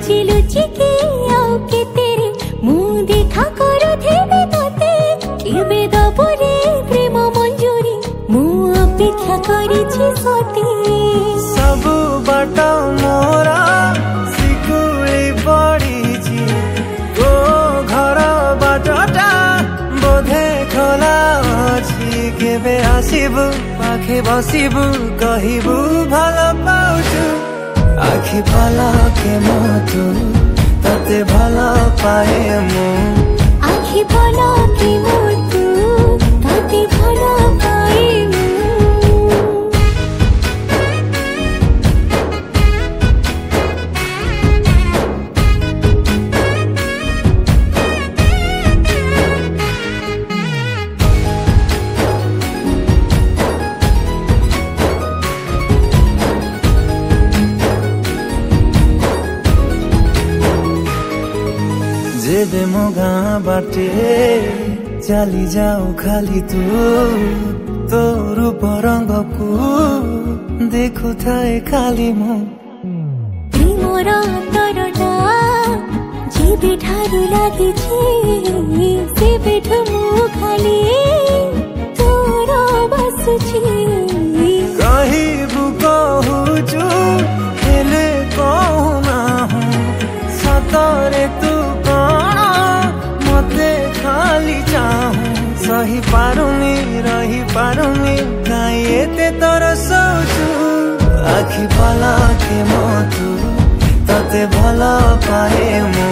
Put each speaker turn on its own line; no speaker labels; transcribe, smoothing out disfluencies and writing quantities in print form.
लुचि लुचि के आउ के तेरे मुँह देखा करो थे तोते एबे दबरे प्रेम मंजूरी मु अपेक्षा करिछि सती
सब बाट मोरा सिकुली पड़ीछि तो घर बाटटा बोधे खोला अछि केबे आसिबु पाखे बसिबु कहिबु भल पाउछु आखि पलके मोतु तते भल पाए मु
आखि पलके मोतु तते भल पाए मु
जेबे मो गाँ बाटे चली जाऊ खाली तू तो रूप रंग को देखु थाए खाली मो
प्रेमर तरटा जेबे ठारू लागिछि सेबेठु मु खाली तोर बसुछि
कहिबु कहुछु हेले कहु नाहु सतरे तू खाली चाहूं सही पारुनी रही पारुनी काई एते तोर सोचू आखि पलके मोतु तते भल पाए मु